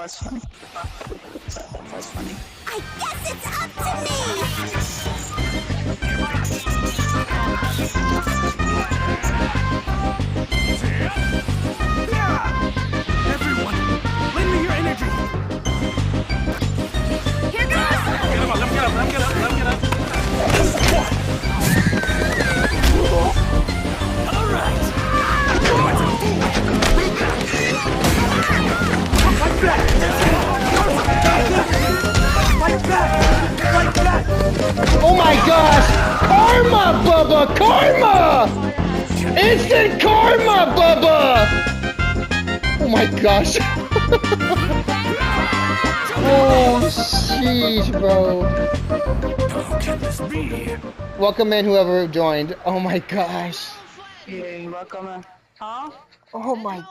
was funny. That was funny. I guess it's up to me! Yeah! Everyone, lend me your energy! Here goes! Get him up, let him get up, let him get up, let him get up! Alright! Like that! Like that! Like that! Oh my gosh! Karma, Bubba! Karma! Instant karma, Bubba! Oh my gosh. Oh, sheesh, bro. How can this be? Welcome in, whoever joined. Oh my gosh. Yeah, welcome. Huh? Oh my